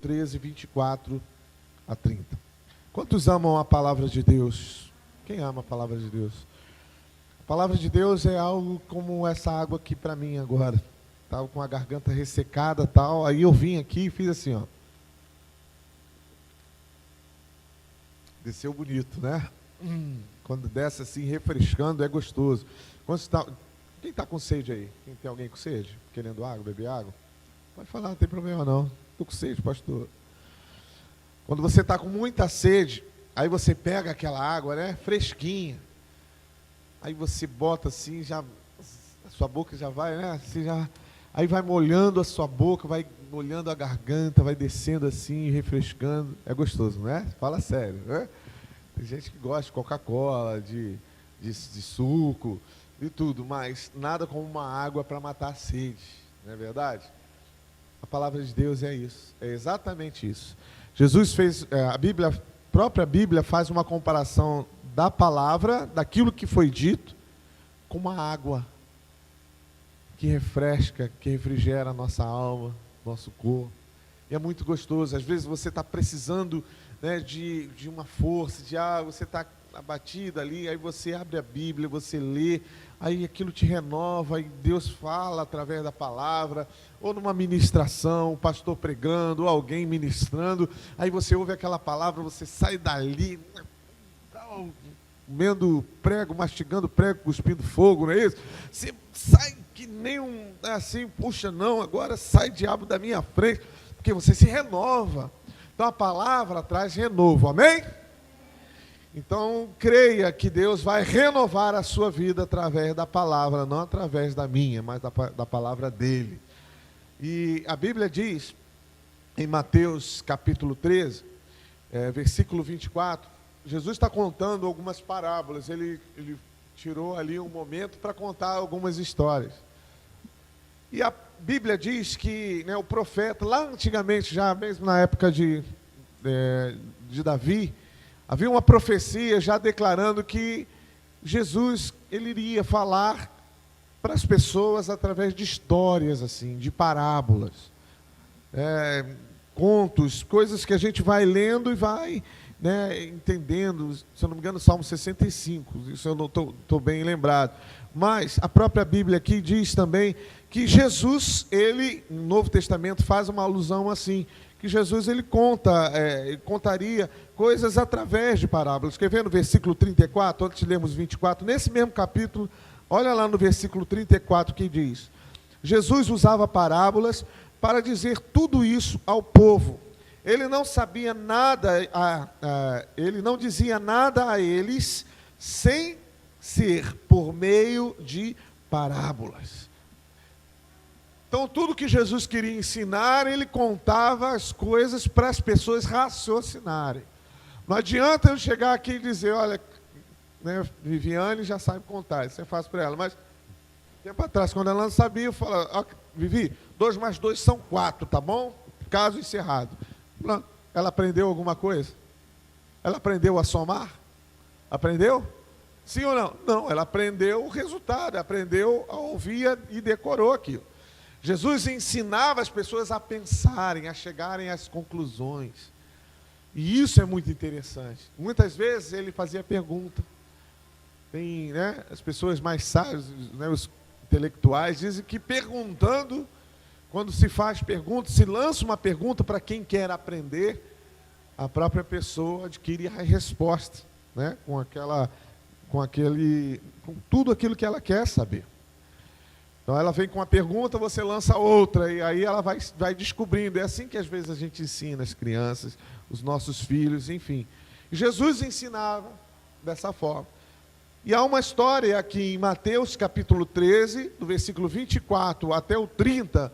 13, 24 a 30. Quantos amam a palavra de Deus? Quem ama a palavra de Deus? A palavra de Deus é algo como essa água aqui para mim agora. Estava com a garganta ressecada e tal, aí eu vim aqui e fiz assim, ó. Desceu bonito, né? Quando desce assim, refrescando, é gostoso. Quem está com sede aí? Tem alguém com sede? Querendo água, beber água? Pode falar, não tem problema não. Estou com sede, pastor. Quando você está com muita sede, aí você pega aquela água, né? Fresquinha. Aí você bota assim, já, a sua boca já vai, né? Assim, aí vai molhando a sua boca, vai molhando a garganta, vai descendo assim, refrescando. É gostoso, não é? Fala sério, né? Tem gente que gosta de Coca-Cola, de suco, de tudo, mas nada como uma água para matar a sede, não é verdade? A palavra de Deus é isso, é exatamente isso. Jesus fez, a própria Bíblia faz uma comparação da palavra, daquilo que foi dito, com uma água que refresca, que refrigera a nossa alma, nosso corpo. E é muito gostoso. Às vezes você está precisando, né, de uma força, você está abatido ali, aí você abre a Bíblia, você lê, aí aquilo te renova, e Deus fala através da palavra, ou numa ministração, o pastor pregando, ou alguém ministrando, aí você ouve aquela palavra, você sai dali, comendo prego, mastigando prego, cuspindo fogo, não é isso? Você sai que nem assim, puxa, não, agora sai diabo da minha frente, porque você se renova. Então a palavra traz renovo, amém? Então creia que Deus vai renovar a sua vida através da palavra, não através da minha, mas da palavra dele. E a Bíblia diz, em Mateus capítulo 13, versículo 24, Jesus está contando algumas parábolas, ele tirou ali um momento para contar algumas histórias. E a Bíblia diz que, né, o profeta, lá antigamente, já mesmo na época de Davi, havia uma profecia já declarando que Jesus ele iria falar para as pessoas através de histórias, assim, de parábolas, contos, coisas que a gente vai lendo e vai, né, entendendo. Se eu não me engano, Salmo 65, isso eu não estou bem lembrado. Mas a própria Bíblia aqui diz também que Jesus, ele, no Novo Testamento, faz uma alusão assim, que Jesus ele contaria coisas através de parábolas. Quer ver no versículo 34, antes de lermos 24, nesse mesmo capítulo, olha lá no versículo 34 que diz: Jesus usava parábolas para dizer tudo isso ao povo. Ele não sabia nada, ele não dizia nada a eles sem ser por meio de parábolas. Então, tudo que Jesus queria ensinar, ele contava as coisas para as pessoas raciocinarem. Não adianta eu chegar aqui e dizer, olha, né, Viviane já sabe contar, isso é fácil para ela, mas tempo atrás, quando ela não sabia, eu falava, ó, Vivi, 2 mais 2 são 4, tá bom? Caso encerrado. Ela aprendeu alguma coisa? Ela aprendeu a somar? Aprendeu? Sim ou não? Não, ela aprendeu o resultado, aprendeu a ouvir e decorou aquilo. Jesus ensinava as pessoas a pensarem, a chegarem às conclusões. E isso é muito interessante. Muitas vezes ele fazia pergunta. Tem, né, as pessoas mais sábias, né, os intelectuais, dizem que perguntando, quando se faz pergunta, se lança uma pergunta para quem quer aprender, a própria pessoa adquire a resposta, né, com tudo aquilo que ela quer saber. Então ela vem com uma pergunta, você lança outra, e aí ela vai descobrindo. É assim que às vezes a gente ensina as crianças, os nossos filhos, enfim. E Jesus ensinava dessa forma. E há uma história aqui em Mateus capítulo 13, do versículo 24 até o 30,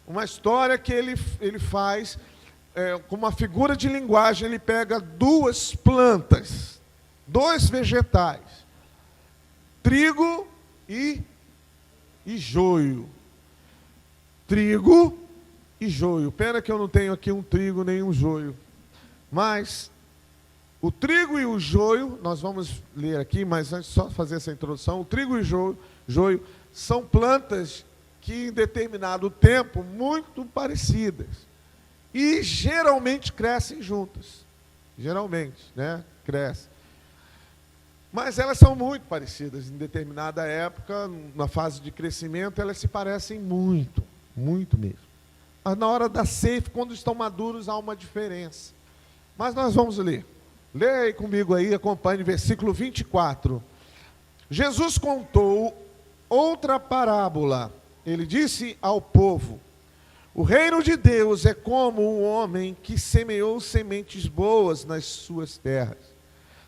uma história que ele faz com uma figura de linguagem. Ele pega 2 plantas, 2 vegetais, trigo e joio. Trigo e joio. Pena que eu não tenho aqui um trigo nem um joio. Mas o trigo e o joio, nós vamos ler aqui, mas antes só fazer essa introdução. O trigo e o joio são plantas que em determinado tempo muito parecidas. e geralmente crescem juntas. Geralmente, né? Crescem. Mas elas são muito parecidas. Em determinada época, na fase de crescimento, elas se parecem muito, muito mesmo. Mas na hora da ceifa, quando estão maduros, há uma diferença. Mas nós vamos ler. Leia aí comigo aí, acompanhe, versículo 24. Jesus contou outra parábola. Ele disse ao povo: o reino de Deus é como um homem que semeou sementes boas nas suas terras.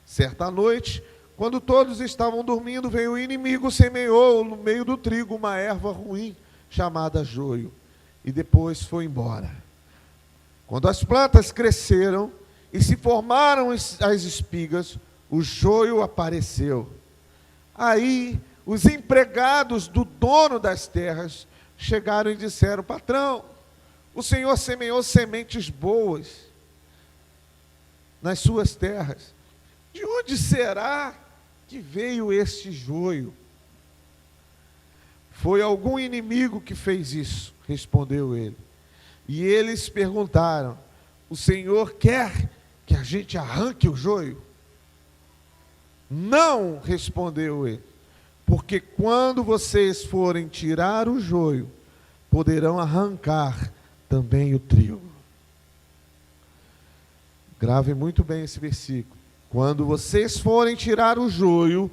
Certa noite, quando todos estavam dormindo, veio o inimigo, semeou no meio do trigo uma erva ruim, chamada joio, e depois foi embora. Quando as plantas cresceram e se formaram as espigas, o joio apareceu. Aí, os empregados do dono das terras chegaram e disseram: patrão, o senhor semeou sementes boas nas suas terras. De onde será que veio este joio? Foi algum inimigo que fez isso, respondeu ele. E eles perguntaram: o senhor quer que a gente arranque o joio? Não, respondeu ele, porque quando vocês forem tirar o joio, poderão arrancar também o trigo. Grave muito bem esse versículo. Quando vocês forem tirar o joio,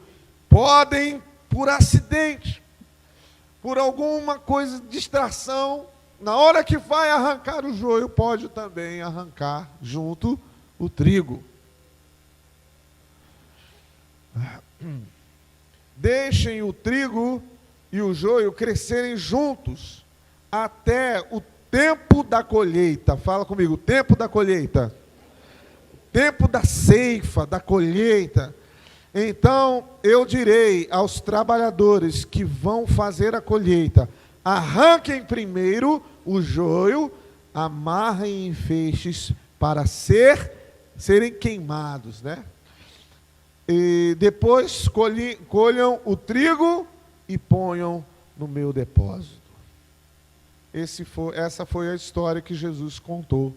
podem, por acidente, por alguma coisa, distração, na hora que vai arrancar o joio, pode também arrancar junto o trigo. Deixem o trigo e o joio crescerem juntos até o tempo da colheita. Fala comigo, o tempo da colheita. Tempo da ceifa, da colheita. Então eu direi aos trabalhadores que vão fazer a colheita: arranquem primeiro o joio, amarrem em feixes para serem queimados, né? E depois colham o trigo e ponham no meu depósito. Essa foi a história que Jesus contou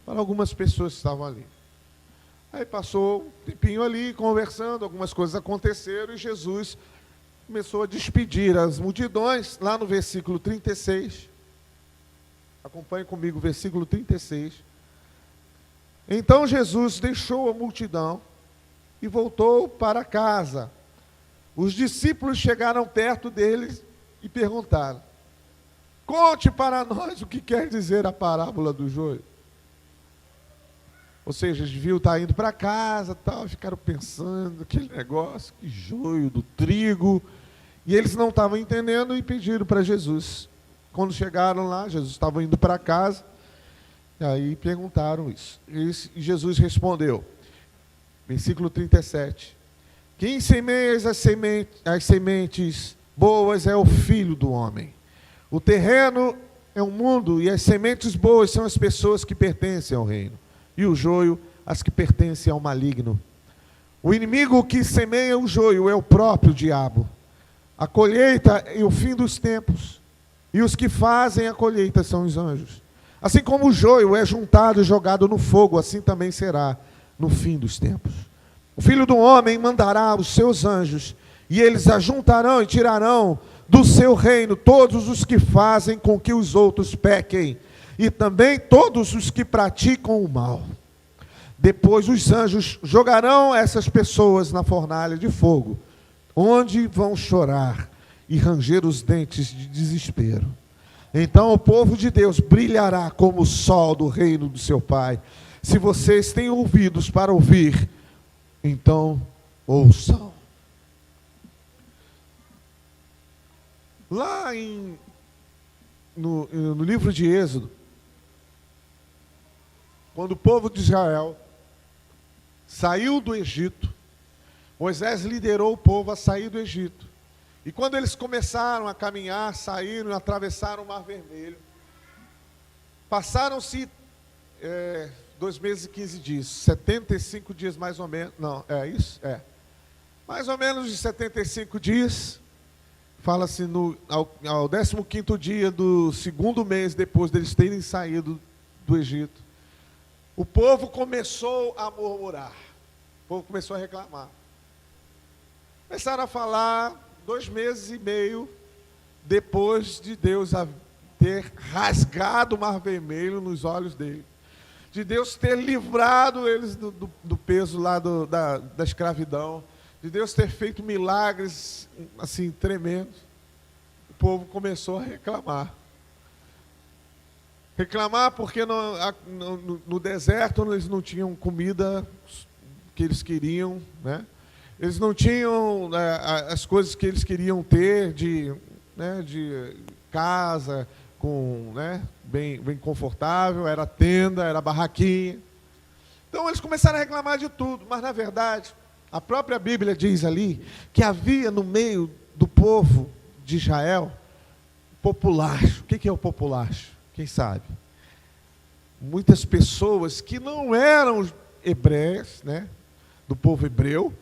para algumas pessoas que estavam ali. Aí passou um tempinho ali, conversando, algumas coisas aconteceram e Jesus começou a despedir as multidões, lá no versículo 36. Acompanhe comigo o versículo 36. Então Jesus deixou a multidão e voltou para casa. Os discípulos chegaram perto deles e perguntaram: conte para nós o que quer dizer a parábola do joio. Ou seja, eles deviam estar indo para casa, tal, ficaram pensando, aquele negócio, que joio do trigo. E eles não estavam entendendo e pediram para Jesus. Quando chegaram lá, Jesus estava indo para casa, e aí perguntaram isso. E Jesus respondeu, versículo 37, quem semeia as sementes boas é o Filho do Homem. O terreno é o mundo e as sementes boas são as pessoas que pertencem ao reino. E o joio, as que pertencem ao maligno. O inimigo que semeia o joio é o próprio diabo. A colheita e o fim dos tempos. E os que fazem a colheita são os anjos. Assim como o joio é juntado e jogado no fogo, assim também será no fim dos tempos. O Filho do Homem mandará os seus anjos, e eles ajuntarão e tirarão do seu reino todos os que fazem com que os outros pequem, e também todos os que praticam o mal. Depois os anjos jogarão essas pessoas na fornalha de fogo, onde vão chorar e ranger os dentes de desespero. Então o povo de Deus brilhará como o sol do reino do seu Pai. Se vocês têm ouvidos para ouvir, então ouçam. Lá no livro de Êxodo, quando o povo de Israel saiu do Egito, Moisés liderou o povo a sair do Egito. E quando eles começaram a caminhar, saíram e atravessaram o Mar Vermelho, passaram-se 2 meses e 15 dias, 75 dias mais ou menos, não, é isso? É. Mais ou menos de 75 dias, fala-se ao 15º dia do segundo mês depois deles terem saído do Egito, o povo começou a murmurar, o povo começou a reclamar. Começaram a falar 2 meses e meio depois de Deus ter rasgado o Mar Vermelho nos olhos dele, de Deus ter livrado eles do peso lá da escravidão, de Deus ter feito milagres assim tremendos. O povo começou a reclamar. Reclamar porque no deserto eles não tinham comida que eles queriam, né? Eles não tinham as coisas que eles queriam ter de casa, bem confortável, era tenda, era barraquinha. Então eles começaram a reclamar de tudo, mas na verdade, a própria Bíblia diz ali que havia no meio do povo de Israel populacho. O que é o populacho? Quem sabe? Muitas pessoas que não eram hebreias, né, do povo hebreu,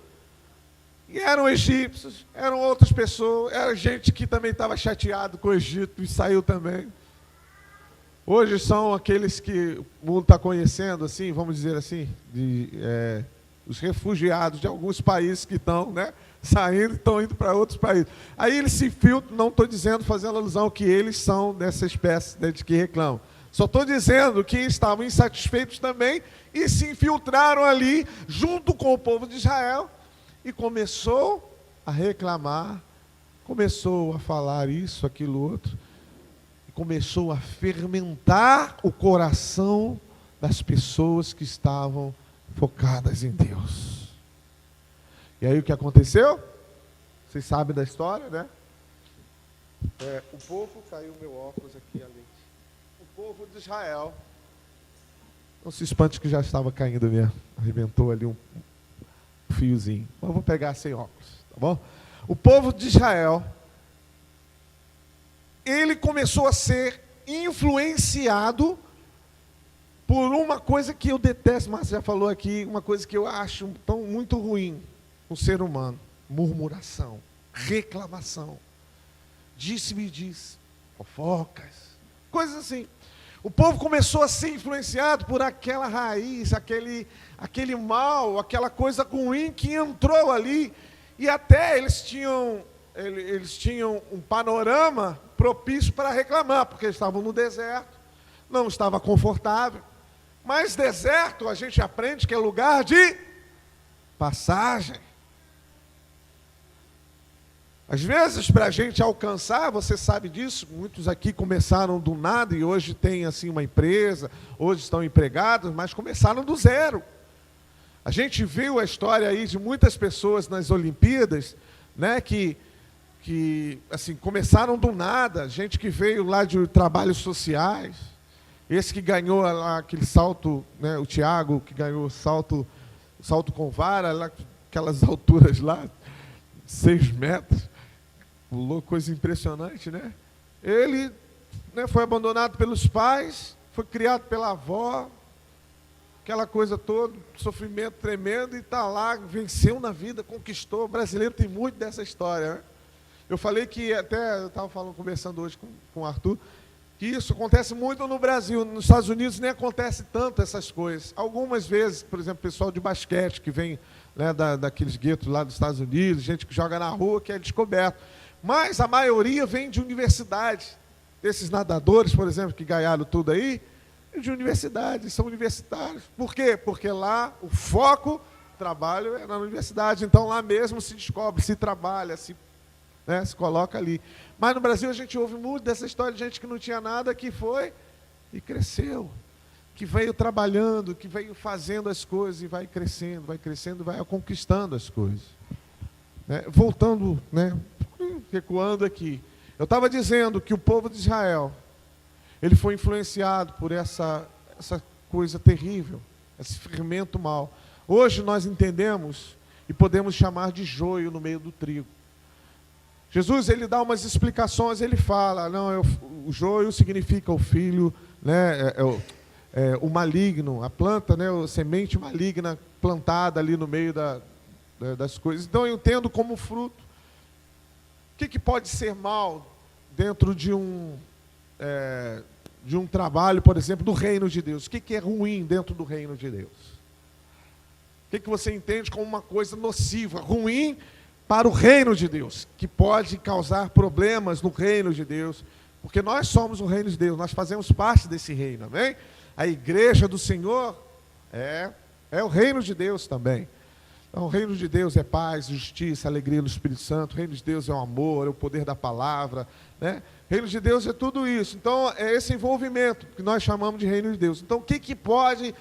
e eram egípcios, eram outras pessoas, era gente que também estava chateado com o Egito e saiu também. Hoje são aqueles que o mundo está conhecendo, assim, vamos dizer assim, os refugiados de alguns países que estão, né, saindo e estão indo para outros países. Aí eles se infiltram, não estou dizendo, fazendo alusão que eles são dessa espécie, né, de que reclamam. Só estou dizendo que estavam insatisfeitos também e se infiltraram ali junto com o povo de Israel e começou a reclamar, começou a falar isso, aquilo, outro, e começou a fermentar o coração das pessoas que estavam focadas em Deus. E aí o que aconteceu? Vocês sabem da história, né? O povo, caiu meu óculos aqui ali. O povo de Israel, não se espante que já estava caindo mesmo, arrebentou ali um fiozinho. Mas eu vou pegar sem óculos, tá bom? O povo de Israel, ele começou a ser influenciado por uma coisa que eu detesto, mas já falou aqui, uma coisa que eu acho muito ruim no ser humano: murmuração, reclamação, disse-me disse, fofocas, coisas assim. O povo começou a ser influenciado por aquela raiz, aquele mal, aquela coisa ruim que entrou ali. E até eles tinham um panorama propício para reclamar, porque eles estavam no deserto, não estava confortável. Mas deserto, a gente aprende que é lugar de passagem. Às vezes, para a gente alcançar, você sabe disso, muitos aqui começaram do nada e hoje têm assim uma empresa, hoje estão empregados, mas começaram do zero. A gente viu a história aí de muitas pessoas nas Olimpíadas, né, que assim, começaram do nada, gente que veio lá de trabalhos sociais, esse que ganhou lá aquele salto, né, o Tiago, que ganhou salto com vara, lá, aquelas alturas lá, 6 metros, pulou, coisa impressionante, né? Ele, né, foi abandonado pelos pais, foi criado pela avó, aquela coisa toda, sofrimento tremendo, e está lá, venceu na vida, conquistou. O brasileiro tem muito dessa história, né? Eu falei que, até eu estava conversando hoje com o Arthur, que isso acontece muito no Brasil. Nos Estados Unidos nem acontece tanto essas coisas. Algumas vezes, por exemplo, pessoal de basquete que vem, né, daqueles guetos lá dos Estados Unidos, gente que joga na rua, que é descoberto. Mas a maioria vem de universidade. Esses nadadores, por exemplo, que ganharam tudo aí, de universidade, são universitários. Por quê? Porque lá o foco, o trabalho é na universidade. Então lá mesmo se descobre, se trabalha, se coloca ali. Mas no Brasil a gente ouve muito dessa história de gente que não tinha nada, que foi e cresceu, que veio trabalhando, que veio fazendo as coisas e vai crescendo, vai conquistando as coisas. Voltando, recuando aqui, eu estava dizendo que o povo de Israel, ele foi influenciado por essa coisa terrível, esse fermento mal. Hoje nós entendemos e podemos chamar de joio no meio do trigo. Jesus, ele dá umas explicações, ele fala, o joio significa o filho, né, o maligno, a planta, a semente maligna plantada ali no meio das coisas. Então eu entendo como fruto. O que pode ser mal dentro de de um trabalho, por exemplo, do reino de Deus. O que é ruim dentro do reino de Deus? O que você entende como uma coisa nociva, ruim para o reino de Deus, que pode causar problemas no reino de Deus, porque nós somos o reino de Deus, nós fazemos parte desse reino, amém? A igreja do Senhor é o reino de Deus também. Então, o reino de Deus é paz, justiça, alegria no Espírito Santo. O reino de Deus é o amor, é o poder da palavra, né? O reino de Deus é tudo isso. Então, é esse envolvimento que nós chamamos de reino de Deus. Então, o que pode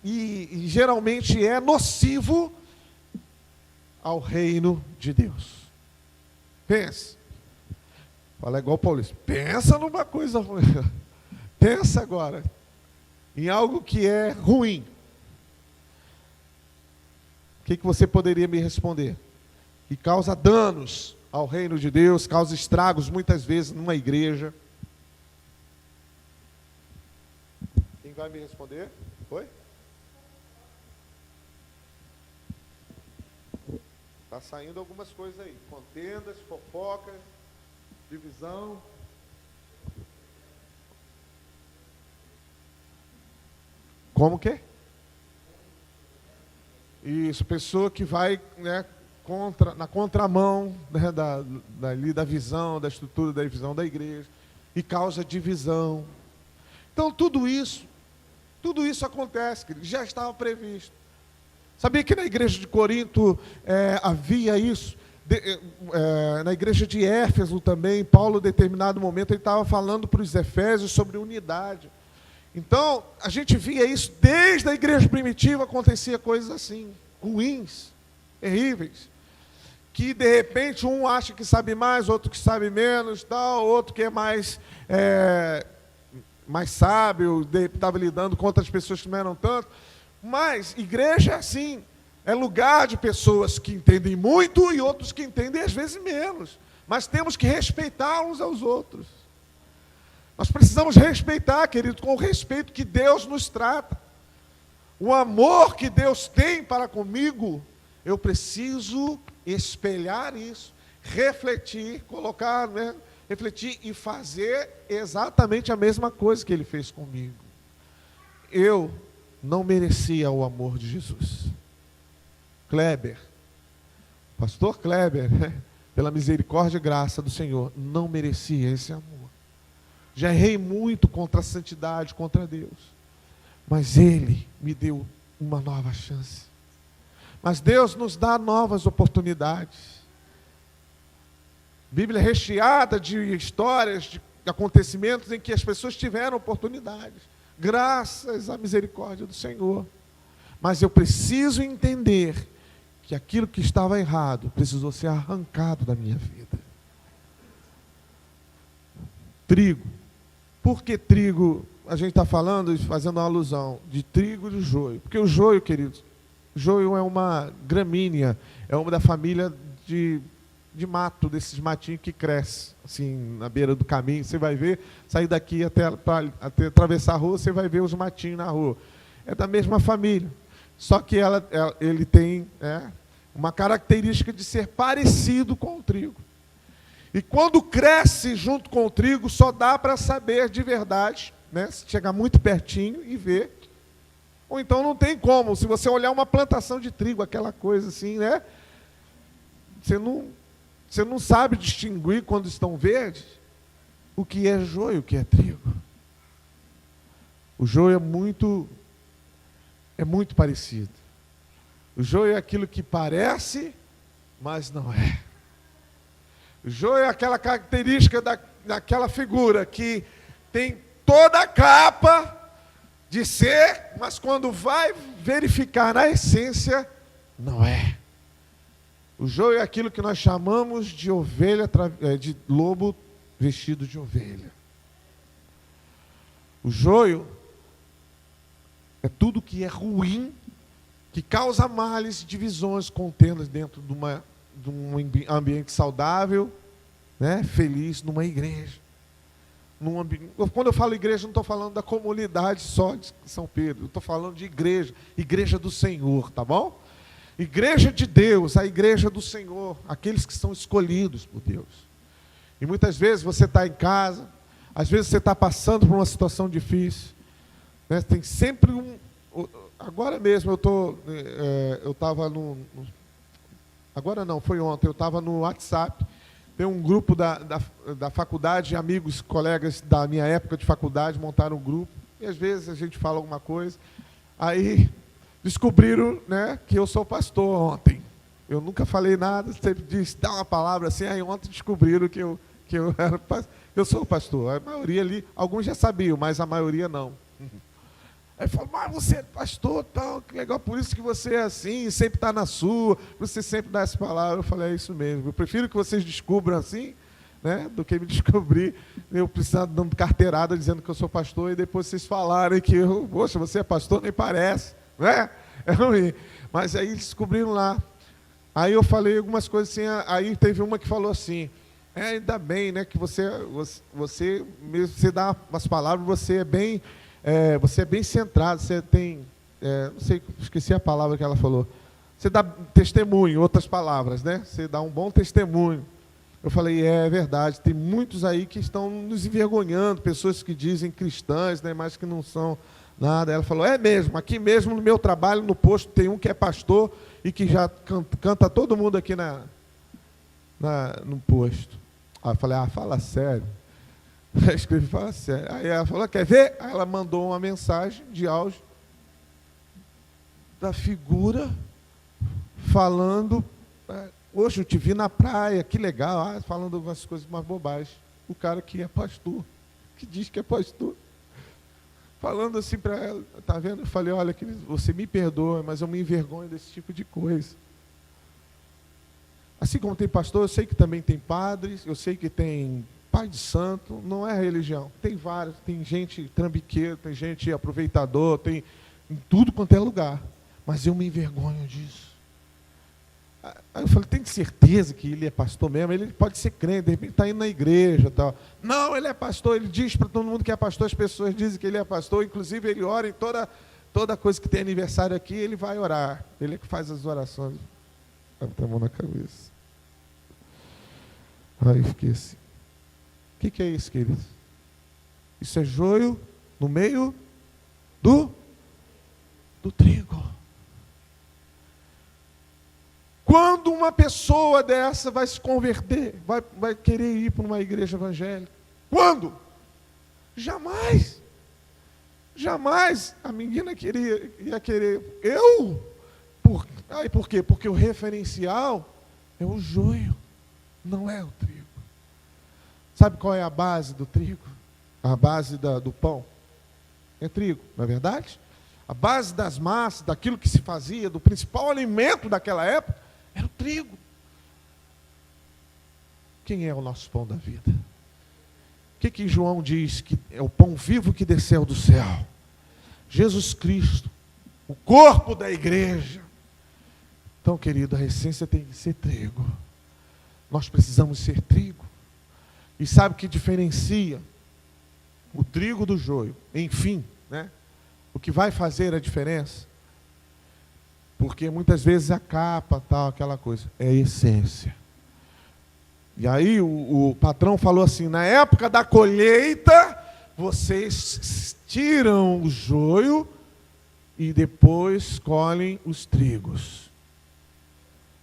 e geralmente é nocivo ao reino de Deus? Pense. Fala igual o Paulista. Pensa numa coisa ruim. Pensa agora em algo que é ruim. O que você poderia me responder? Que causa danos ao reino de Deus, causa estragos muitas vezes numa igreja. Quem vai me responder? Oi? Está saindo algumas coisas aí. Contendas, fofocas, divisão. Como que? Isso, pessoa que vai, né, na contramão, né, da visão, da estrutura da visão da igreja, e causa divisão. Então tudo isso acontece, querido, já estava previsto. Sabia que na igreja de Corinto havia isso? Na igreja de Éfeso também, Paulo, em determinado momento, ele estava falando para os Efésios sobre unidade. Então, a gente via isso desde a igreja primitiva, acontecia coisas assim, ruins, terríveis, que de repente um acha que sabe mais, outro que sabe menos, tal, outro que é mais sábio, estava lidando com outras pessoas que não eram tanto. Mas igreja é assim, é lugar de pessoas que entendem muito e outros que entendem às vezes menos. Mas temos que respeitar uns aos outros. Nós precisamos respeitar, querido, com o respeito que Deus nos trata. O amor que Deus tem para comigo, eu preciso espelhar isso, refletir, colocar, né, refletir e fazer exatamente a mesma coisa que Ele fez comigo. Eu não merecia o amor de Jesus. Kleber, pastor Kleber, né, pela misericórdia e graça do Senhor, não merecia esse amor. Já errei muito contra a santidade, contra Deus. Mas Ele me deu uma nova chance. Mas Deus nos dá novas oportunidades. A Bíblia é recheada de histórias, de acontecimentos em que as pessoas tiveram oportunidades. Graças à misericórdia do Senhor. Mas eu preciso entender que aquilo que estava errado precisou ser arrancado da minha vida. Trigo. Por que trigo? A gente está falando, fazendo uma alusão de trigo e de joio. Porque o joio, queridos, joio é uma gramínea, é uma da família de mato, desses matinhos que cresce, assim, na beira do caminho. Você vai ver, sair daqui até atravessar a rua, você vai ver os matinhos na rua. É da mesma família. Só que ele tem uma característica de ser parecido com o trigo. E quando cresce junto com o trigo, só dá para saber de verdade, né? Chegar muito pertinho e ver. Ou então não tem como. Se você olhar uma plantação de trigo, aquela coisa assim, né? Você não sabe distinguir quando estão verdes o que é joio e o que é trigo. O joio é muito parecido. O joio é aquilo que parece, mas não é. O joio é aquela característica daquela figura que tem toda a capa de ser, mas quando vai verificar na essência, não é. O joio é aquilo que nós chamamos de ovelha, de lobo vestido de ovelha. O joio é tudo que é ruim, que causa males, divisões, contendas dentro de um ambiente saudável, né, feliz, numa igreja. Quando eu falo igreja, não estou falando da comunidade só de São Pedro, eu estou falando de igreja do Senhor, tá bom? Igreja de Deus, a igreja do Senhor, aqueles que são escolhidos por Deus. E muitas vezes você está em casa, Às vezes você está passando por uma situação difícil, né? Tem sempre agora mesmo eu estava agora não, foi ontem, eu estava no WhatsApp, tem um grupo da faculdade, amigos, colegas da minha época de faculdade montaram um grupo, e às vezes a gente fala alguma coisa, aí descobriram, né, que eu sou pastor ontem. Eu nunca falei nada, sempre disse, dá uma palavra assim, aí ontem descobriram que eu sou pastor. A maioria ali, alguns já sabiam, mas a maioria não. Aí falou, mas você é pastor, tal, que legal, por isso que você é assim, sempre está na sua, você sempre dá essa palavra. Eu falei, é isso mesmo, eu prefiro que vocês descubram assim, né, do que me descobrir, eu precisando dando carteirada dizendo que eu sou pastor, e depois vocês falarem que, poxa, você é pastor, nem parece, né? É ruim. Mas aí eles descobriram lá. Aí eu falei algumas coisas assim, aí teve uma que falou assim, ainda bem, né, que você dá umas palavras, você é bem centrado, você tem, não sei, esqueci a palavra que ela falou, você dá testemunho, outras palavras, né? Você dá um bom testemunho. Eu falei, é verdade, tem muitos aí que estão nos envergonhando, pessoas que dizem cristãs, né, mas que não são nada. Ela falou, é mesmo, aqui mesmo no meu trabalho, no posto, tem um que é pastor e que já canta todo mundo aqui no posto. Aí eu falei, fala sério. Aí escrevi, fala sério. Aí ela falou, quer ver? Aí ela mandou uma mensagem de áudio da figura falando, hoje eu te vi na praia, que legal, falando algumas coisas mais bobagens. O cara que é pastor, que diz que é pastor, falando assim para ela, tá vendo? Eu falei, olha, você me perdoa, mas eu me envergonho desse tipo de coisa. Assim como tem pastor, eu sei que também tem padres, eu sei que tem pai de santo, não é religião. Tem vários, tem gente trambiqueiro, tem gente aproveitador, tem em tudo quanto é lugar. Mas eu me envergonho disso. Aí eu falei, tem certeza que ele é pastor mesmo? Ele pode ser crente, de repente está indo na igreja e tal. Não, ele é pastor, ele diz para todo mundo que é pastor, as pessoas dizem que ele é pastor, inclusive ele ora em toda coisa que tem aniversário aqui, ele vai orar. Ele é que faz as orações. Bota a mão na cabeça. Aí eu fiquei assim. O que é isso, querido? Isso é joio no meio do trigo. Quando uma pessoa dessa vai se converter, vai querer ir para uma igreja evangélica? Quando? Jamais. Jamais a menina ia querer. Por quê? Porque o referencial é o joio, não é o trigo. Sabe qual é a base do trigo? A base do pão? É trigo, não é verdade? A base das massas, daquilo que se fazia, do principal alimento daquela época, era o trigo. Quem é o nosso pão da vida? O que João diz? Que é o pão vivo que desceu do céu. Jesus Cristo, o corpo da igreja. Então, querido, a essência tem que ser trigo. Nós precisamos ser trigo. E sabe o que diferencia o trigo do joio? Enfim, né? O que vai fazer a diferença? Porque muitas vezes a capa, tal, aquela coisa, é a essência. E aí o patrão falou assim, na época da colheita, vocês tiram o joio e depois colhem os trigos.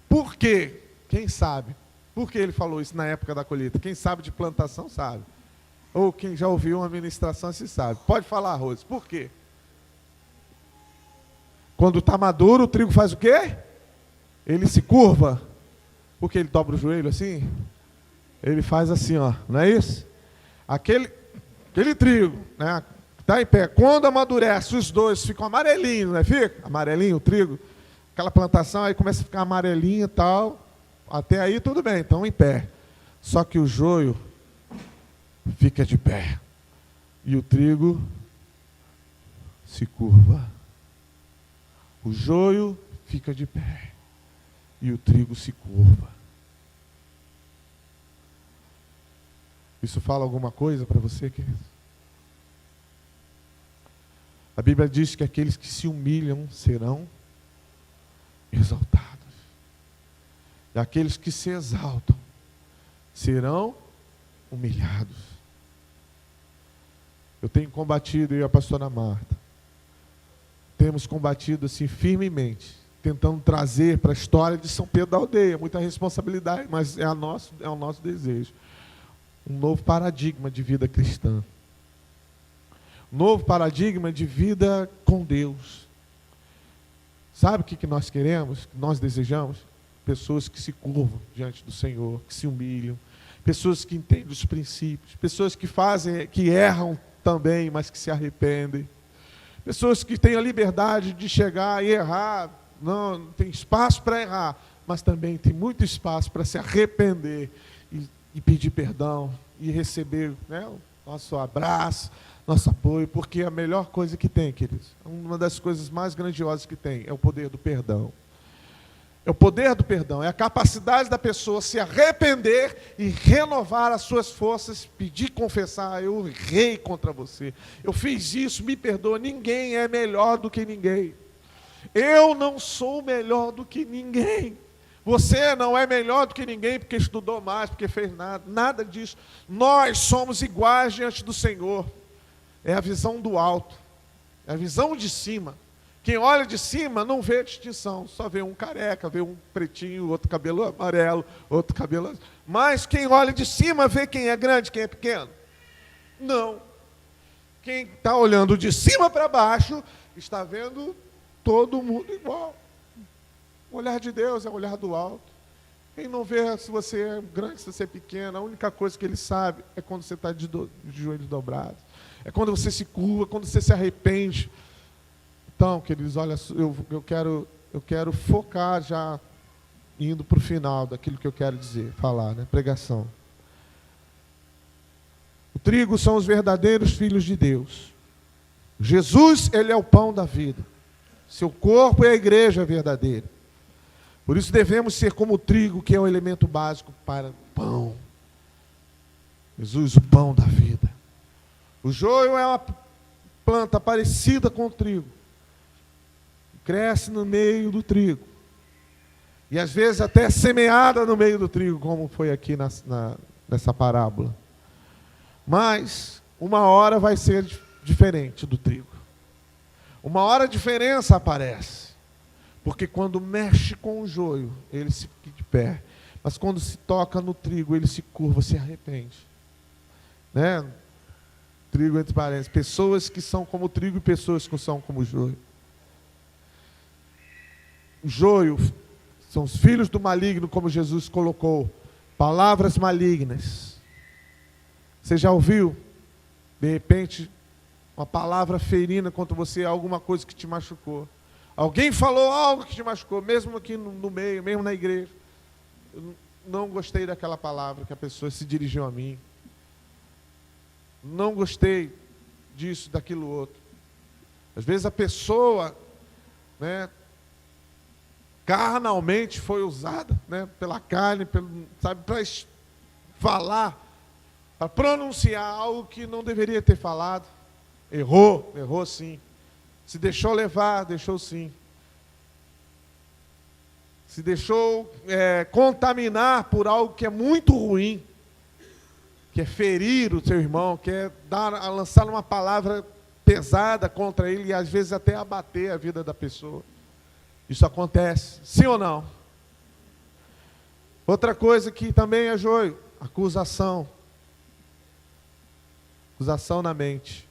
Por quê? Quem sabe? Por que ele falou isso na época da colheita? Quem sabe de plantação sabe. Ou quem já ouviu uma ministração se sabe. Pode falar, Rose. Por quê? Quando está maduro, o trigo faz o quê? Ele se curva. Porque ele dobra o joelho assim? Ele faz assim, ó, não é isso? Aquele trigo, né? Está em pé. Quando amadurece, os dois ficam amarelinhos, não é? Fica amarelinho o trigo. Aquela plantação aí começa a ficar amarelinha e tal. Até aí tudo bem, estão em pé. Só que o joio fica de pé. E o trigo se curva. O joio fica de pé. E o trigo se curva. Isso fala alguma coisa para você, querido? A Bíblia diz que aqueles que se humilham serão exaltados. E aqueles que se exaltam serão humilhados. Eu tenho combatido, eu e a pastora Marta, temos combatido assim firmemente, tentando trazer para a história de São Pedro da Aldeia, muita responsabilidade, mas é o nosso desejo. Um novo paradigma de vida cristã. Um novo paradigma de vida com Deus. Sabe o que nós queremos, que nós desejamos? Pessoas que se curvam diante do Senhor, que se humilham, pessoas que entendem os princípios, pessoas que fazem, que erram também, mas que se arrependem. Pessoas que têm a liberdade de chegar e errar, não tem espaço para errar, mas também tem muito espaço para se arrepender e pedir perdão e receber, né, o nosso abraço, nosso apoio, porque a melhor coisa que tem, queridos, uma das coisas mais grandiosas que tem é o poder do perdão. É o poder do perdão, é a capacidade da pessoa se arrepender e renovar as suas forças, pedir, confessar: eu errei contra você, eu fiz isso, me perdoa. Ninguém é melhor do que ninguém. Eu não sou melhor do que ninguém. Você não é melhor do que ninguém porque estudou mais, porque fez nada disso. Nós somos iguais diante do Senhor. É a visão do alto, é a visão de cima. Quem olha de cima não vê distinção, só vê um careca, vê um pretinho, outro cabelo amarelo, outro cabelo azul. Mas quem olha de cima vê quem é grande, quem é pequeno? Não. Quem está olhando de cima para baixo está vendo todo mundo igual. O olhar de Deus é o olhar do alto. Quem não vê se você é grande, se você é pequeno, a única coisa que ele sabe é quando você está de joelhos dobrados. É quando você se curva, quando você se arrepende. Então, queridos, olha, eu quero focar já, indo para o final daquilo que eu quero dizer, falar, né? Pregação. O trigo são os verdadeiros filhos de Deus. Jesus, ele é o pão da vida. Seu corpo é a igreja verdadeira. Por isso devemos ser como o trigo, que é o elemento básico para o pão. Jesus, o pão da vida. O joio é uma planta parecida com o trigo. Cresce no meio do trigo. E às vezes até semeada no meio do trigo, como foi aqui nessa parábola. Mas uma hora vai ser diferente do trigo. Uma hora a diferença aparece. Porque quando mexe com o joio, ele se fica de pé. Mas quando se toca no trigo, ele se curva, se arrepende. Né? Trigo entre parênteses. Pessoas que são como o trigo e pessoas que são como o joio. O joio são os filhos do maligno, como Jesus colocou. Palavras malignas. Você já ouviu, de repente, uma palavra ferina contra você, alguma coisa que te machucou? Alguém falou algo que te machucou, mesmo aqui no meio, mesmo na igreja. Eu não gostei daquela palavra que a pessoa se dirigiu a mim. Não gostei disso, daquilo outro. Às vezes a pessoa, né, carnalmente foi usada, né, pela carne, sabe, para falar, para pronunciar algo que não deveria ter falado. Errou sim. Se deixou levar, deixou sim. Se deixou contaminar por algo que é muito ruim, que é ferir o seu irmão, que é lançar uma palavra pesada contra ele e às vezes até abater a vida da pessoa. Isso acontece, sim ou não? Outra coisa que também é joio, acusação. Acusação na mente.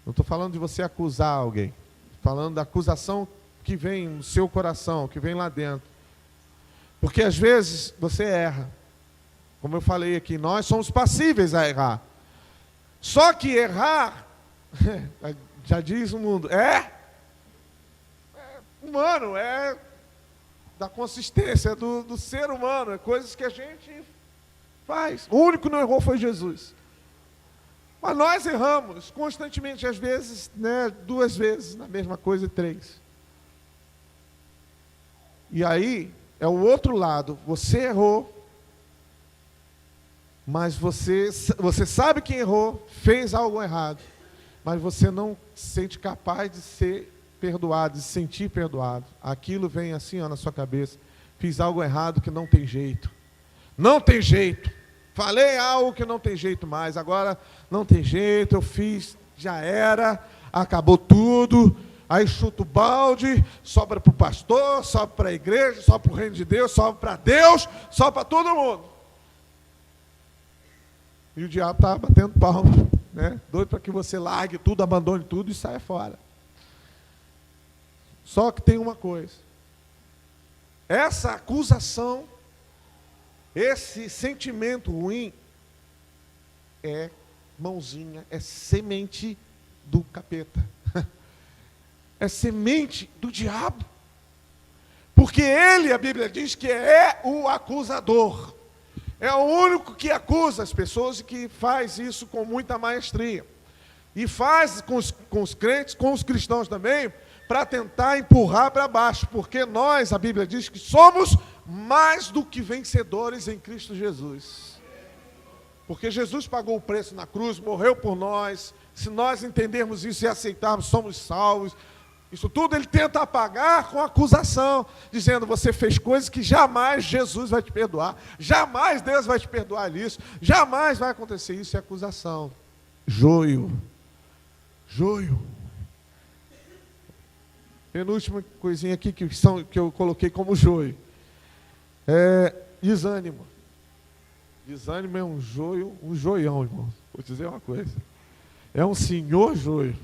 Não estou falando de você acusar alguém. Estou falando da acusação que vem no seu coração, que vem lá dentro. Porque às vezes você erra. Como eu falei aqui, nós somos passíveis a errar. Só que errar, já diz o mundo, é humano, é da consistência do ser humano, é coisas que a gente faz. O único que não errou foi Jesus. Mas nós erramos constantemente, às vezes, né, 2 vezes na mesma coisa, 3. E aí, é o outro lado, você errou, mas você sabe que errou, fez algo errado, mas você não se sente capaz de ser perdoado, de se sentir perdoado. Aquilo vem assim, ó, na sua cabeça, fiz algo errado que não tem jeito. Não tem jeito. Falei algo que não tem jeito mais, agora não tem jeito, eu fiz, já era, acabou tudo. Aí chuta o balde, sobra para o pastor, sobra para a igreja, sobra para o reino de Deus, sobra para Deus, sobra para todo mundo. E o diabo está batendo palma, né? Doido para que você largue tudo, abandone tudo e saia fora. Só que tem uma coisa. Essa acusação, esse sentimento ruim, é mãozinha, é semente do capeta. É semente do diabo. Porque ele, a Bíblia diz que é o acusador. É o único que acusa as pessoas e que faz isso com muita maestria. E faz com os crentes, com os cristãos também, para tentar empurrar para baixo. Porque nós, a Bíblia diz que somos mais do que vencedores em Cristo Jesus. Porque Jesus pagou o preço na cruz, morreu por nós. Se nós entendermos isso e aceitarmos, somos salvos. Isso tudo ele tenta apagar com acusação, dizendo: você fez coisas que jamais Jesus vai te perdoar, jamais Deus vai te perdoar isso, jamais vai acontecer isso. É acusação. Joio. Penúltima coisinha aqui que eu coloquei como joio. Desânimo. Desânimo é um joio, um joião, irmão. Vou te dizer uma coisa. É um senhor joio.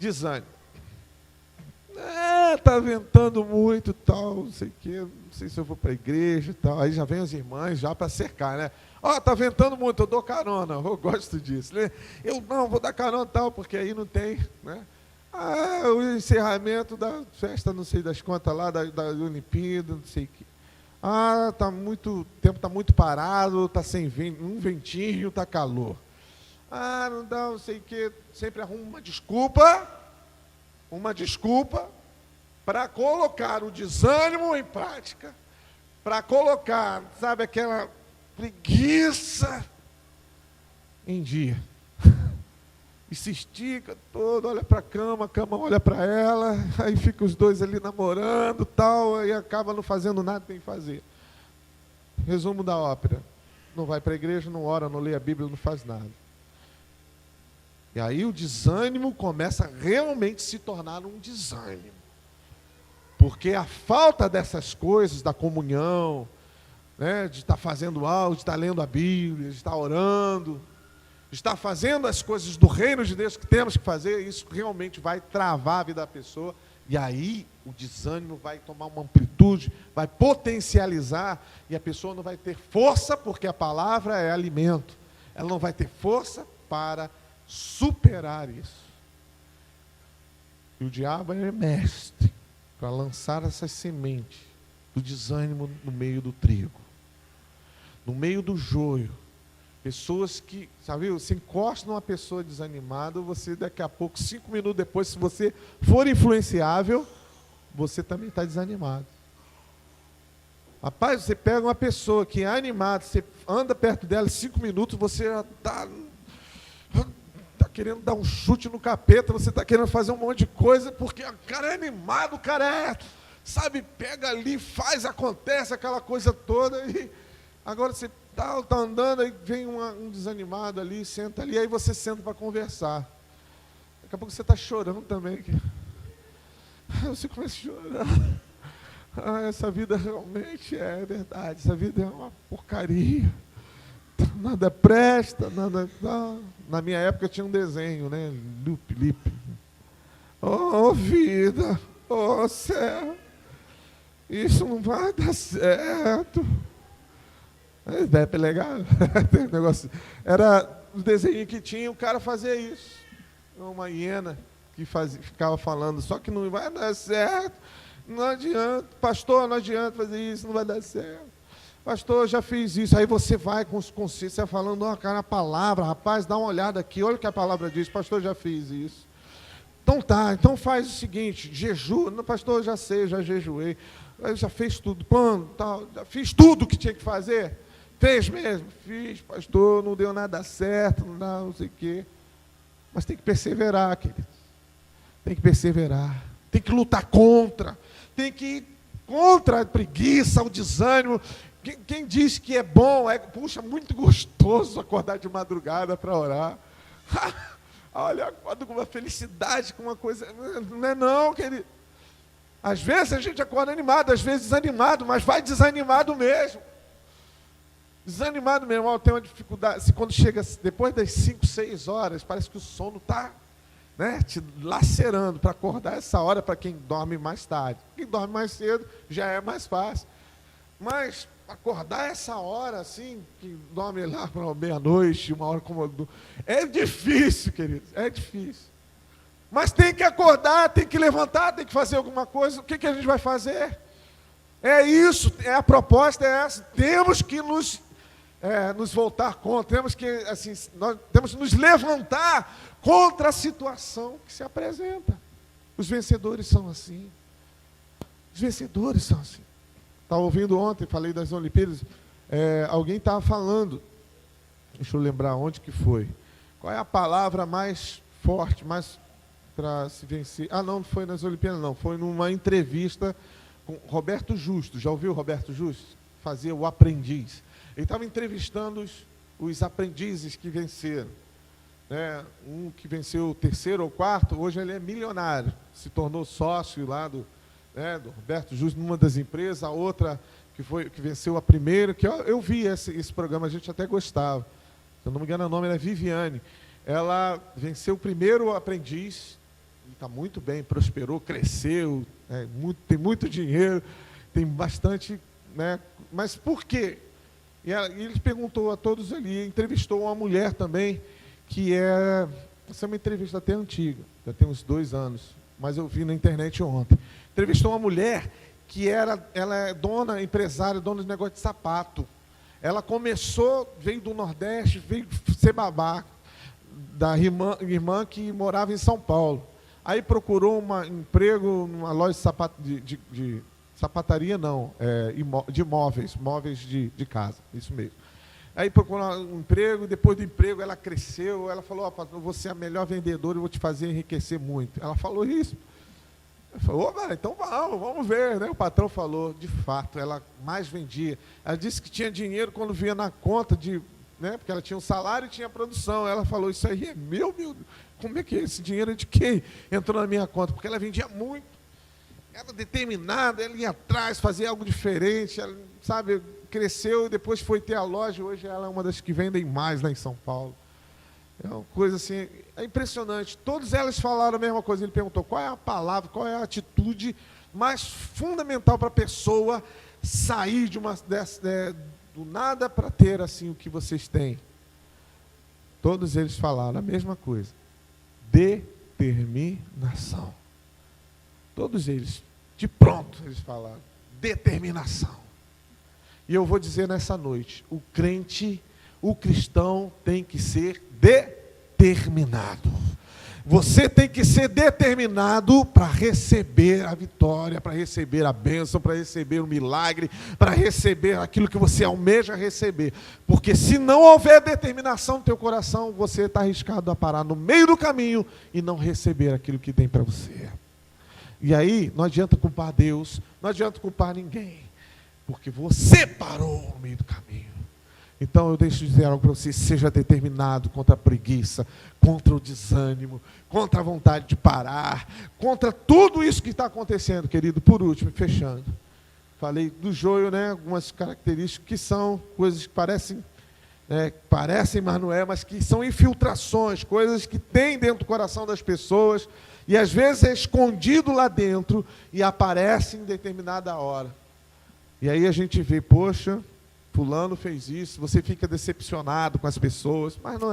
Desânimo. Tá ventando muito, tal, não sei o quê, não sei se eu vou para a igreja e tal. Aí já vem as irmãs já para cercar, né? Tá ventando muito, eu dou carona, eu gosto disso, né? Eu não vou dar carona tal, porque aí não tem, né? O encerramento da festa, não sei das contas lá, da Olimpíada, não sei o quê. O tempo está muito parado, está sem vento, um ventinho, está calor. Não dá, não sei o quê, sempre arruma uma desculpa para colocar o desânimo em prática, para colocar, sabe, aquela preguiça em dia. E se estica todo, olha para a cama olha para ela, aí fica os dois ali namorando, tal, aí acaba não fazendo nada que tem que fazer. Resumo da ópera: não vai para a igreja, não ora, não lê a Bíblia, não faz nada. E aí o desânimo começa a realmente se tornar um desânimo. Porque a falta dessas coisas, da comunhão, né, de estar fazendo algo, de estar lendo a Bíblia, de estar orando, de estar fazendo as coisas do reino de Deus que temos que fazer, isso realmente vai travar a vida da pessoa. E aí o desânimo vai tomar uma amplitude, vai potencializar, e a pessoa não vai ter força, porque a palavra é alimento. Ela não vai ter força para superar isso. E o diabo é mestre para lançar essas sementes do desânimo no meio do trigo, no meio do joio. Pessoas que, sabe, você encosta numa pessoa desanimada, você daqui a pouco, 5 minutos depois, se você for influenciável, você também está desanimado. Rapaz, você pega uma pessoa que é animada, você anda perto dela 5 minutos, você já está querendo dar um chute no capeta, você está querendo fazer um monte de coisa, porque o cara é animado, o cara sabe, pega ali, faz, acontece, aquela coisa toda, e agora você está andando, aí vem um desanimado ali, senta ali, aí você senta para conversar. Daqui a pouco você está chorando também. Você começa a chorar. Essa vida realmente é verdade, essa vida é uma porcaria. Nada presta, nada. Na minha época tinha um desenho, né? Lip. Vida, céu, isso não vai dar certo. É legal. Tem um negócio. Era o desenho que tinha, o cara fazia isso. Uma hiena que ficava falando, só que não vai dar certo. Não adianta, pastor, não adianta fazer isso, não vai dar certo. Pastor, eu já fiz isso. Aí você vai com os conceitos, você vai falando, cara, a palavra, rapaz, dá uma olhada aqui, olha o que a palavra diz. Pastor, já fiz isso. Então tá, então faz o seguinte, jejua. Não, pastor, eu já sei, eu já jejuei. Eu já fez tudo, plano, tal, já fiz tudo que tinha que fazer. Fez mesmo? Fiz, pastor, não deu nada certo, não sei o quê. Mas tem que perseverar, querido. Tem que perseverar. Tem que lutar contra. Tem que ir contra a preguiça, o desânimo. Quem diz que é bom, puxa, muito gostoso acordar de madrugada para orar. Olha, acordo com uma felicidade, com uma coisa. Não é não, querido. Às vezes a gente acorda animado, às vezes desanimado, mas vai desanimado mesmo. Desanimado mesmo. Eu tenho uma dificuldade. Quando chega depois das 5, 6 horas, parece que o sono está, né, te lacerando para acordar essa hora para quem dorme mais tarde. Quem dorme mais cedo já é mais fácil. Mas acordar essa hora, assim, que dorme lá para meia-noite, uma hora como... É difícil, queridos, é difícil. Mas tem que acordar, tem que levantar, tem que fazer alguma coisa. O que a gente vai fazer? É isso, a proposta é essa. Temos que nos voltar contra, temos que, assim, nós temos que nos levantar contra a situação que se apresenta. Os vencedores são assim. Os vencedores são assim. Estava ouvindo ontem, falei das Olimpíadas, alguém estava falando, deixa eu lembrar onde que foi. Qual é a palavra mais forte, mais para se vencer? Não foi nas Olimpíadas, não. Foi numa entrevista com Roberto Justo. Já ouviu o Roberto Justo? Fazia o Aprendiz. Ele estava entrevistando os aprendizes que venceram. Um que venceu o 3º ou 4º, hoje ele é milionário. Se tornou sócio lá do Roberto Justo numa das empresas. A outra que venceu a primeira, que eu vi esse programa, a gente até gostava. Se eu não me engano, o nome era Viviane. Ela venceu o primeiro aprendiz, está muito bem, prosperou, cresceu, tem muito dinheiro, tem bastante, né? Mas por quê? E ele perguntou a todos ali, entrevistou uma mulher também, essa é uma entrevista até antiga, já tem uns 2 anos, mas eu vi na internet ontem. Entrevistou uma mulher que ela é empresária, dona de negócio de sapato. Ela veio do Nordeste, veio ser babá da irmã que morava em São Paulo. Aí procurou um emprego numa loja de sapataria, de móveis de casa, isso mesmo. Aí procurou um emprego, depois do emprego ela cresceu, ela falou, patrão, você é a melhor vendedora, eu vou te fazer enriquecer muito. Ela falou isso. Ela falou, então vamos ver, né? O patrão falou, de fato, ela mais vendia. Ela disse que tinha dinheiro quando vinha na conta, porque ela tinha um salário e tinha produção. Ela falou, isso aí é meu, como é que é esse dinheiro é de quem entrou na minha conta? Porque ela vendia muito. Era determinada, ela ia atrás, fazia algo diferente, ela, sabe, cresceu e depois foi ter a loja. Hoje ela é uma das que vendem mais lá em São Paulo. É uma coisa assim, é impressionante. Todas elas falaram a mesma coisa. Ele perguntou qual é a palavra, qual é a atitude mais fundamental para a pessoa sair do nada para ter assim o que vocês têm. Todos eles falaram a mesma coisa. Determinação. Todos eles, de pronto, eles falaram. Determinação. E eu vou dizer nessa noite, o cristão tem que ser determinado. Você tem que ser determinado para receber a vitória, para receber a bênção, para receber o milagre, para receber aquilo que você almeja receber. Porque se não houver determinação no teu coração, você está arriscado a parar no meio do caminho e não receber aquilo que tem para você. E aí, não adianta culpar Deus, não adianta culpar ninguém, porque você parou no meio do caminho. Então eu deixo de dizer algo para você, seja determinado contra a preguiça, contra o desânimo, contra a vontade de parar, contra tudo isso que está acontecendo, querido. Por último, fechando, falei do joio, né? Algumas características que são coisas que parecem, mas não é, mas que são infiltrações, coisas que tem dentro do coração das pessoas, e às vezes é escondido lá dentro e aparece em determinada hora. E aí a gente vê, poxa, fulano fez isso, você fica decepcionado com as pessoas, mas não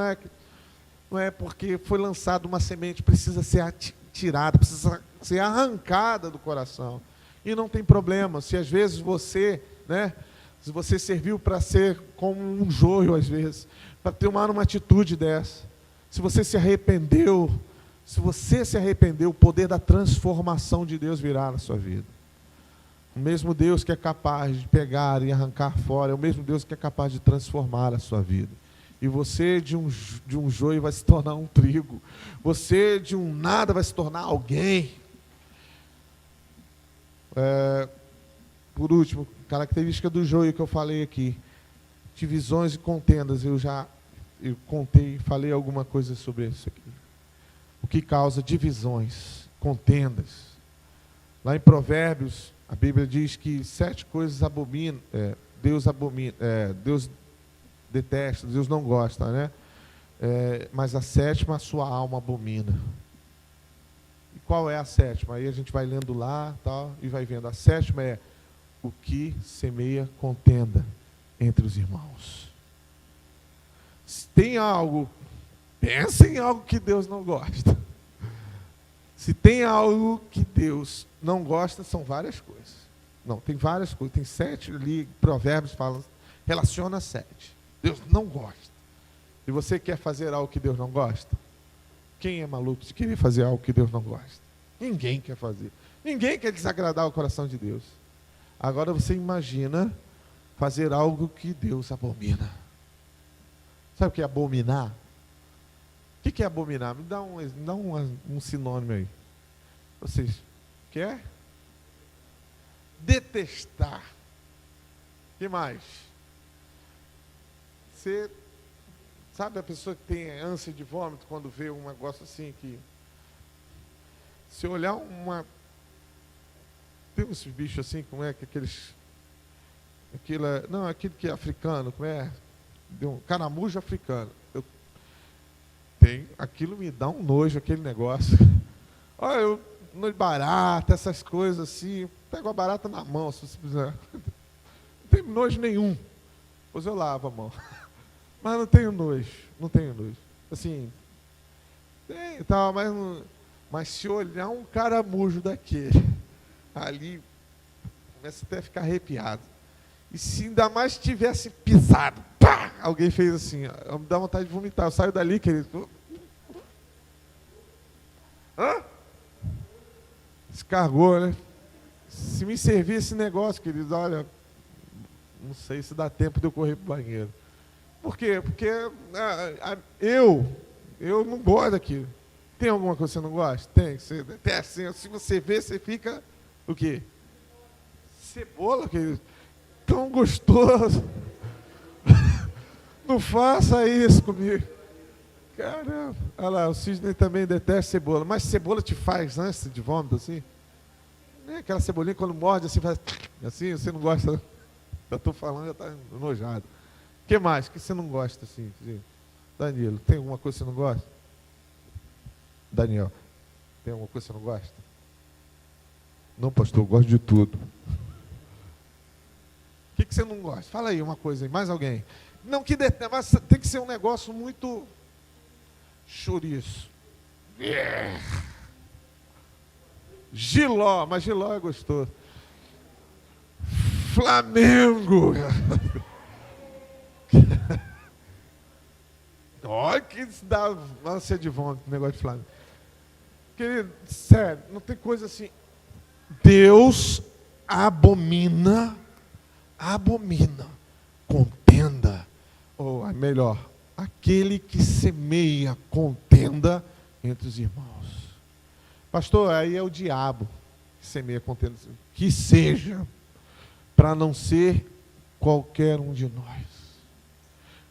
é porque foi lançada uma semente, precisa ser tirada, precisa ser arrancada do coração. E não tem problema, se às vezes você, se você serviu para ser como um joio, às vezes, para tomar uma atitude dessa, se você se arrependeu, o poder da transformação de Deus virá na sua vida. O mesmo Deus que é capaz de pegar e arrancar fora, é o mesmo Deus que é capaz de transformar a sua vida. E você de um joio vai se tornar um trigo. Você de um nada vai se tornar alguém. Por último, característica do joio que eu falei aqui. Divisões e contendas, eu contei, falei alguma coisa sobre isso aqui. O que causa divisões, contendas. Lá em Provérbios, a Bíblia diz que 7 coisas Deus detesta, Deus não gosta, né? Mas a 7ª a sua alma abomina. E qual é a 7ª? Aí a gente vai lendo lá, tal, e vai vendo. A 7ª é o que semeia contenda entre os irmãos. Se tem algo, pensa em algo que Deus não gosta. Se tem algo que Deus não gosta, são várias coisas. Não, tem várias coisas. Tem 7 ali, Provérbios falam, relaciona 7. Deus não gosta. E você quer fazer algo que Deus não gosta? Quem é maluco de querer fazer algo que Deus não gosta? Ninguém quer fazer. Ninguém quer desagradar o coração de Deus. Agora você imagina fazer algo que Deus abomina. Sabe o que é abominar? O que é abominar? Me dá um sinônimo aí. Vocês quer? Detestar. O que mais? Você sabe a pessoa que tem ânsia de vômito quando vê um negócio assim que... Se olhar tem uns bichos assim, como é que aqueles... aquele que é africano, como é? Um caramujo africano. Aquilo me dá um nojo, aquele negócio. Olha, nojo de barata, essas coisas assim. Pego a barata na mão, se você precisar. Não tem nojo nenhum. Pois eu lavo a mão. Mas não tenho nojo. Assim, tem e tal, mas se olhar um caramujo daquele, ali, começa até a ficar arrepiado. E se ainda mais tivesse pisado, pá, alguém fez assim, ó, me dá vontade de vomitar. Eu saio dali, querido. Descargou, né? Se me servir esse negócio, querido, olha, não sei se dá tempo de eu correr para o banheiro. Por quê? Porque eu não gosto daquilo. Tem alguma coisa que você não gosta? Tem. Você detesta. Se você vê, você fica o quê? Cebola, querido. Tão gostoso. Não faça isso comigo. Caramba. Olha lá, o Sidney também detesta cebola. Mas cebola te faz ânsia de vômito, assim? Não é aquela cebolinha quando morde, assim, faz... Assim, você não gosta? Já estou falando, já está enojado. O que mais? O que você não gosta, assim? Danilo, tem alguma coisa que você não gosta? Daniel, tem alguma coisa que você não gosta? Não, pastor, eu gosto de tudo. O que você não gosta? Fala aí uma coisa aí, mais alguém. Não, mas tem que ser um negócio muito chouriço. Giló, mas Giló é gostoso. Flamengo. Olha que isso dá ânsia de vômito, negócio de Flamengo. Querido, sério, não tem coisa assim. Deus abomina contenda, ou melhor, aquele que semeia contenda entre os irmãos. Pastor, aí é o diabo que semeia contenda, que seja, para não ser qualquer um de nós.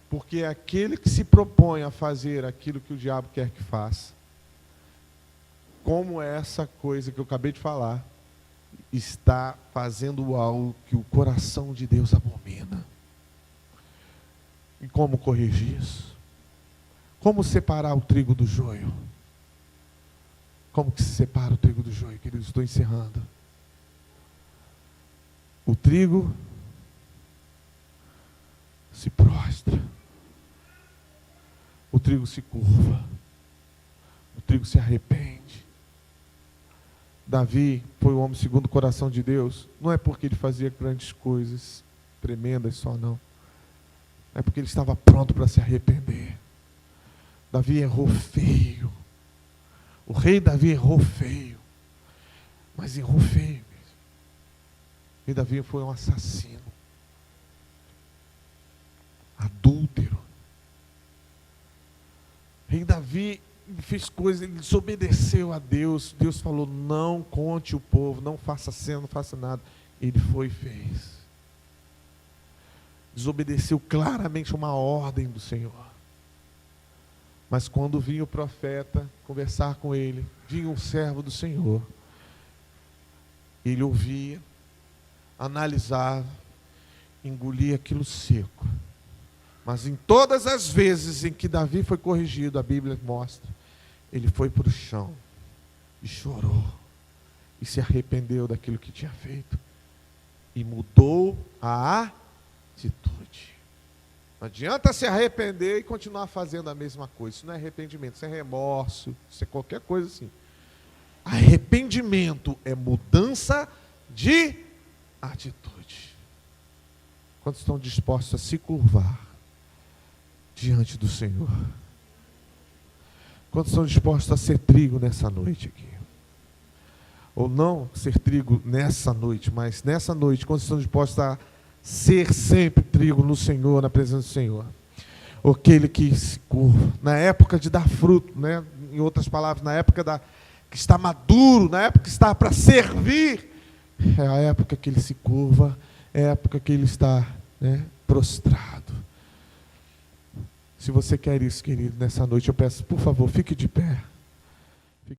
Porque aquele que se propõe a fazer aquilo que o diabo quer que faça, como essa coisa que eu acabei de falar, está fazendo algo que o coração de Deus abomina. E como corrigir isso? Como separar o trigo do joio? Como que se separa o trigo do joio, queridos? Estou encerrando. O trigo se prostra. O trigo se curva. O trigo se arrepende. Davi foi o homem segundo o coração de Deus, não é porque ele fazia grandes coisas, tremendas só não. É porque ele estava pronto para se arrepender. Davi errou feio. O rei Davi errou feio. Mas errou feio mesmo. E Davi foi um assassino. Adúltero. O rei Davi fez coisas, ele desobedeceu a Deus. Deus falou, não conte o povo, não faça cena, não faça nada. Ele foi e fez. desobedeceu claramente uma ordem do Senhor. Mas quando vinha o profeta conversar com ele, vinha um servo do Senhor, ele ouvia, analisava, engolia aquilo seco. Mas em todas as vezes em que Davi foi corrigido, a Bíblia mostra, ele foi para o chão e chorou, e se arrependeu daquilo que tinha feito, e mudou a atitude. Não adianta se arrepender e continuar fazendo a mesma coisa. Isso não é arrependimento, isso é remorso, isso é qualquer coisa assim. Arrependimento é mudança de atitude. Quantos estão dispostos a se curvar diante do Senhor? Quantos estão dispostos a ser trigo nessa noite aqui? Ou não ser trigo nessa noite, mas nessa noite, quantos estão dispostos a ser sempre trigo no Senhor, na presença do Senhor? Aquele que se curva, na época de dar fruto, né? Em outras palavras, na época que está maduro, na época que está para servir, é a época que ele se curva, é a época que ele está, né, prostrado. Se você quer isso, querido, nessa noite, eu peço, por favor, fique de pé.